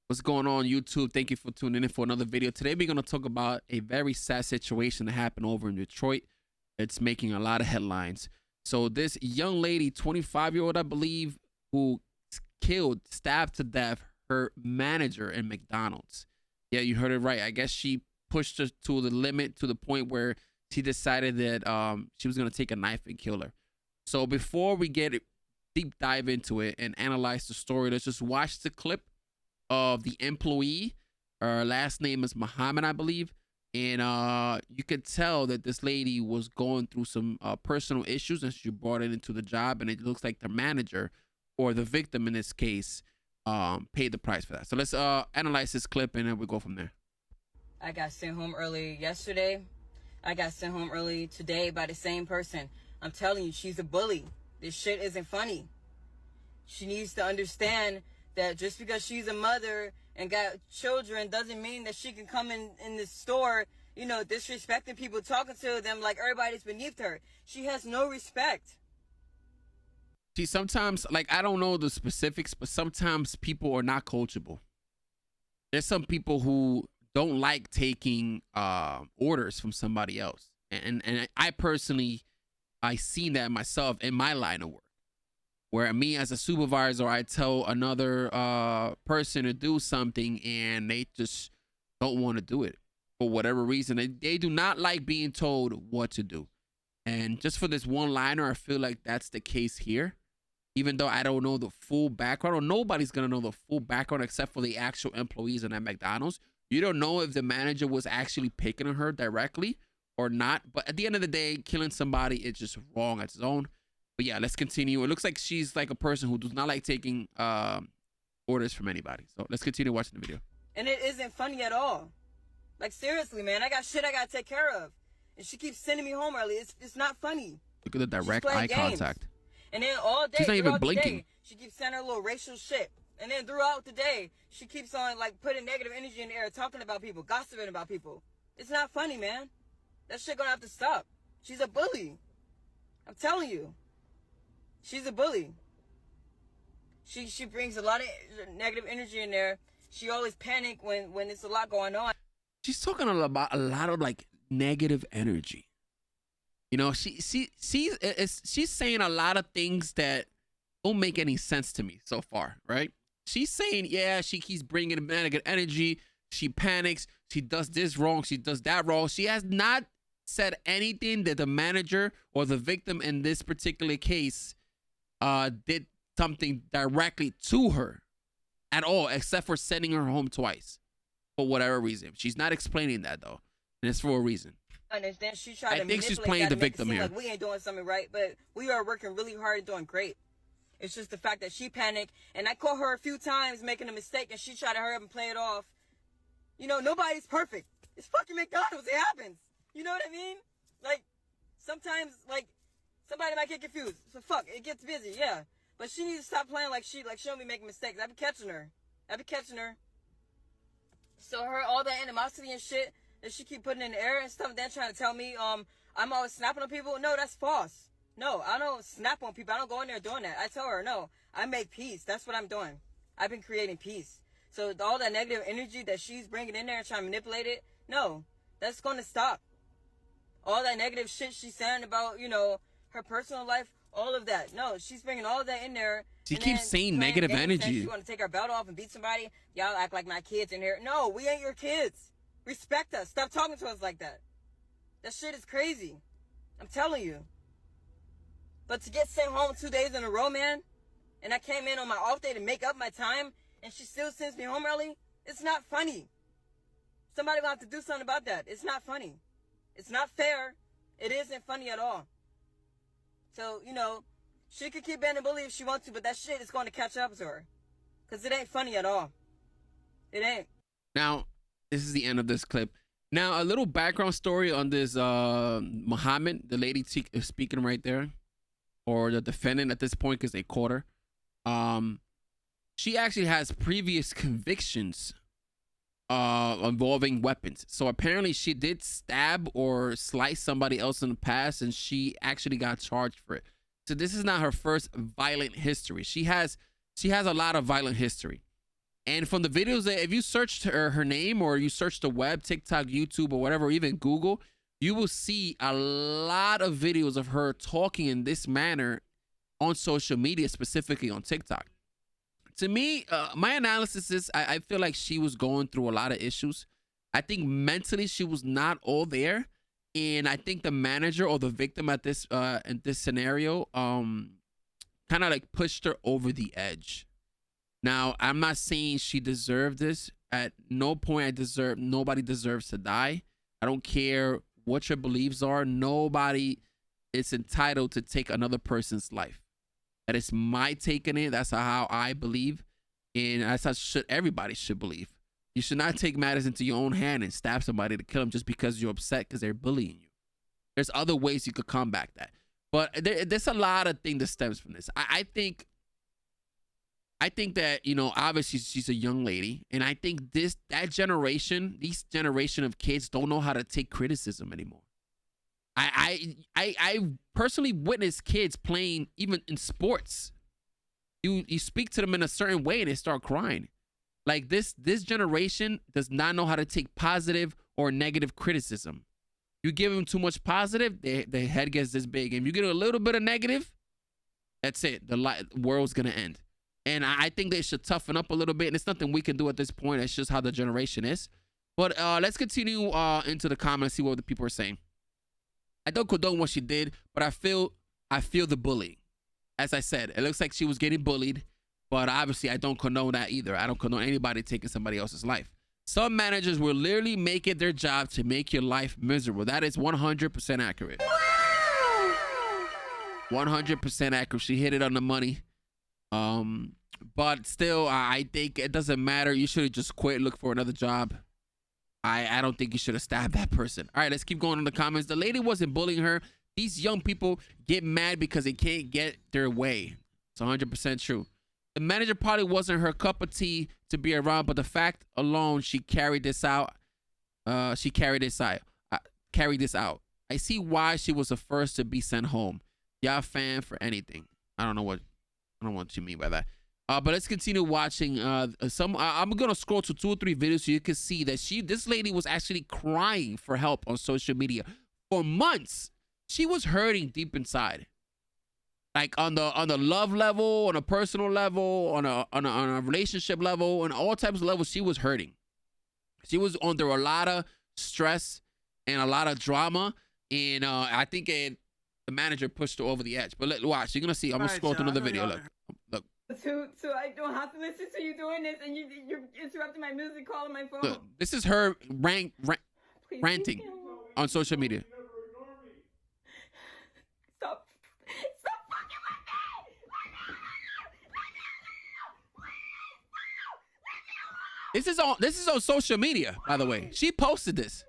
What's going on, YouTube? Thank you for tuning in for another video. Today, we're going to talk about a very sad situation that happened over in Detroit. It's making a lot of headlines. So this young lady, 25-year-old, I believe, who stabbed to death her manager in McDonald's. Yeah, you heard it right. I guess she pushed her to the limit, to the point where she decided that she was going to take a knife and kill her. So before we get deep dive into it and analyze the story, let's just watch the clip of the employee. Her last name is Muhammad, I believe. And you could tell that this lady was going through some personal issues, and she brought it into the job. And it looks like the manager, or the victim in this case, paid the price for that. So let's analyze this clip, and then we go from there. I got sent home early yesterday. I got sent home early today by the same person. I'm telling you, she's a bully. This shit isn't funny. She needs to understand that just because she's a mother and got children doesn't mean that she can come in the store, you know, disrespecting people, talking to them like everybody's beneath her. She has no respect. See, sometimes, like, I don't know the specifics, but sometimes people are not coachable. There's some people who don't like taking orders from somebody else. And I personally, I seen that myself in my line of work, where me as a supervisor, I tell another person to do something and they just don't want to do it for whatever reason. They do not like being told what to do. And just for this one liner, I feel like that's the case here. Even though I don't know the full background, or nobody's going to know the full background except for the actual employees in that McDonald's. You don't know if the manager was actually picking on her directly or not. But at the end of the day, killing somebody is just wrong at its own. But yeah, let's continue. It looks like she's like a person who does not like taking orders from anybody. So let's continue watching the video. And it isn't funny at all. Like, seriously, man, I got shit I got to take care of. And she keeps sending me home early. It's not funny. Look at the direct eye contact. And then all day, she's not even blinking. Day, she keeps sending her little racial shit. And then throughout the day, she keeps on, like, putting negative energy in the air, talking about people, gossiping about people. It's not funny, man. That shit gonna have to stop. She's a bully. I'm telling you. She's a bully. She brings a lot of negative energy in there. She always panic when there's a lot going on. She's talking about a lot of, like, negative energy. You know, she's saying a lot of things that don't make any sense to me so far, right? She's saying, yeah, she keeps bringing negative energy. She panics. She does this wrong. She does that wrong. She has not said anything that the manager or the victim in this particular case did something directly to her at all, except for sending her home twice for whatever reason. She's not explaining that, though, and it's for a reason. And then she tried to I think she's playing the victim here. Like we ain't doing something right, but we are working really hard and doing great. It's just the fact that she panicked, and I caught her a few times making a mistake, and she tried to hurry up and play it off. You know, nobody's perfect. It's fucking McDonald's. It happens. You know what I mean? Like, sometimes, like, somebody might get confused. So fuck, it gets busy, yeah. But she needs to stop playing like she don't be making mistakes. I be catching her. So all that animosity and shit that she keep putting in the air and stuff, then trying to tell me I'm always snapping on people. No, that's false. No, I don't snap on people. I don't go in there doing that. I tell her, no, I make peace. That's what I'm doing. I've been creating peace. So all that negative energy that she's bringing in there and trying to manipulate it, no, that's going to stop. All that negative shit she's saying about, you know, her personal life, all of that. No, she's bringing all of that in there. She keeps saying negative energy. She want to take her belt off and beat somebody. Y'all act like my kids in here. No, we ain't your kids. Respect us. Stop talking to us like that. That shit is crazy. I'm telling you. But to get sent home 2 days in a row, man, and I came in on my off day to make up my time, and she still sends me home early, it's not funny. Somebody will have to do something about that. It's not funny. It's not fair. It isn't funny at all. So, you know, she could keep being a bully if she wants to, but that shit is going to catch up to her. Because it ain't funny at all. It ain't. Now, this is the end of this clip. Now, a little background story on this Muhammad, the lady speaking right there, or the defendant at this point because they caught her. She actually has previous convictions involving weapons. So apparently she did stab or slice somebody else in the past, and she actually got charged for it. So this is not her first violent history. She has a lot of violent history. And from the videos that if you searched her name or you search the web, TikTok, YouTube, or whatever, or even Google, you will see a lot of videos of her talking in this manner on social media, specifically on TikTok. To me, my analysis is I feel like she was going through a lot of issues. I think mentally she was not all there. And I think the manager or the victim at this in this scenario kind of like pushed her over the edge. Now, I'm not saying she deserved this. At no point nobody deserves to die. I don't care what your beliefs are. Nobody is entitled to take another person's life. That is my take on it. That's how I believe. And that's how everybody should believe. You should not take matters into your own hand and stab somebody to kill them just because you're upset because they're bullying you. There's other ways you could combat that. But there's a lot of things that stems from this. I think that, you know, obviously she's a young lady. And I think these generation of kids don't know how to take criticism anymore. I personally witnessed kids playing even in sports. You speak to them in a certain way and they start crying. Like this generation does not know how to take positive or negative criticism. You give them too much positive, their head gets this big. And if you get a little bit of negative, that's it. The world's gonna end. And I think they should toughen up a little bit. And it's nothing we can do at this point. It's just how the generation is. But let's continue into the comments, see what the people are saying. I don't condone what she did, but I feel the bullying. As I said, it looks like she was getting bullied, but obviously I don't condone that either. I don't condone anybody taking somebody else's life. Some managers will literally make it their job to make your life miserable. That is 100% accurate. 100% accurate. She hit it on the money. But still, I think it doesn't matter. You should have just quit, look for another job. I don't think you should have stabbed that person. All right, let's keep going in the comments. The lady wasn't bullying her. These young people get mad because they can't get their way. It's 100% true. The manager probably wasn't her cup of tea to be around, but the fact alone she carried this out. Carried this out. I see why she was the first to be sent home. Y'all fan for anything. I don't know what you mean by that. But let's continue watching. I'm gonna scroll to 2 or 3 videos so you can see that this lady was actually crying for help on social media for months. She was hurting deep inside, like on the love level, on a personal level, on a relationship level, on all types of levels. She was hurting. She was under a lot of stress and a lot of drama, and I think the manager pushed her over the edge. But watch, you're gonna see. I'm gonna scroll to another video. Look. So I don't have to listen to you doing this, and you're interrupting my music call on my phone. Look, this is her ranting on social media. Stop fucking with me! This is on social media, by the way. She posted this.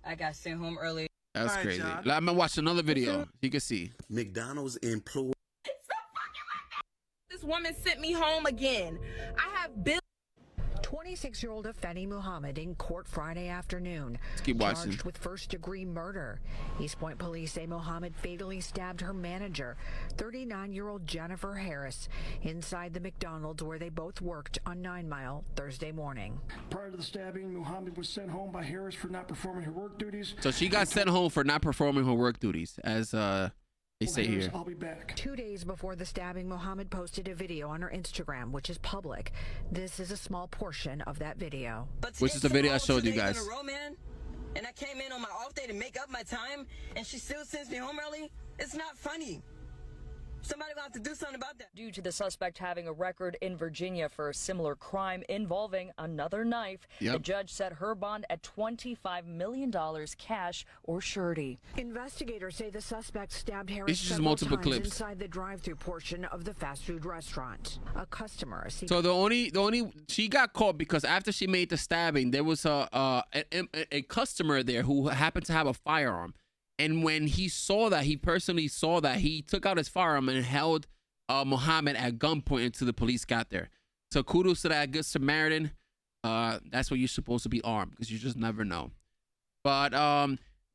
I got sent home early. That's crazy. I'm gonna watch another video. You can see. McDonald's employee. This woman sent me home again. I have bills. 26-year-old Afeni Muhammad in court Friday afternoon. Let's keep watching. Charged with first-degree murder. Eastpointe police say Muhammad fatally stabbed her manager, 39-year-old Jennifer Harris, inside the McDonald's where they both worked on 9 Mile Thursday morning. Prior to the stabbing, Muhammad was sent home by Harris for not performing her work duties. So she got sent home for not performing her work duties, as they say Harris, here. I'll be back. 2 days before the stabbing, Muhammad posted a video on her Instagram, which is public. This is a small portion of that video. Which is the video I showed you guys. And I came in on my off day to make up my time, and she still sends me home early? It's not funny. Somebody will have to do something about that. Due to the suspect having a record in Virginia for a similar crime involving another knife, the judge set her bond at $25 million cash or surety. Investigators say the suspect stabbed Harris several multiple times clips inside the drive-through portion of the fast food restaurant. A customer. So the only she got caught because after she made the stabbing, there was a customer there who happened to have a firearm. And when he saw that, he personally saw that, he took out his firearm and held Muhammad at gunpoint until the police got there. So kudos to that good Samaritan. That's why you're supposed to be armed, because you just never know. But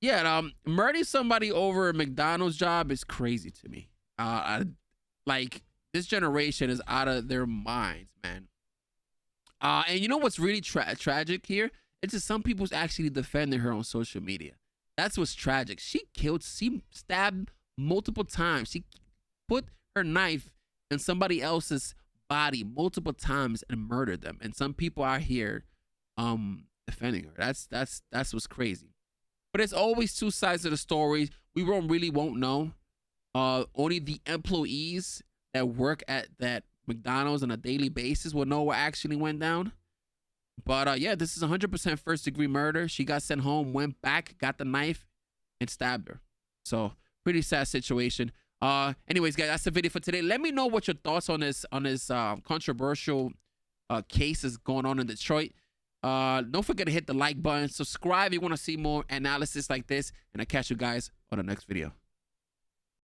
yeah, murdering somebody over a McDonald's job is crazy to me. Like, this generation is out of their minds, man. And you know what's really tragic here? It's just some people's actually defending her on social media. That's what's tragic. She stabbed multiple times. She put her knife in somebody else's body multiple times and murdered them. And some people are here defending her. That's what's crazy. But there's always two sides of the story. We really won't know. Only the employees that work at that McDonald's on a daily basis will know what actually went down. But yeah, this is 100% first-degree murder. She got sent home, went back, got the knife, and stabbed her. So pretty sad situation. Anyways, guys, that's the video for today. Let me know what your thoughts on this controversial cases going on in Detroit. Don't forget to hit the like button, subscribe if you want to see more analysis like this, and I'll catch you guys on the next video.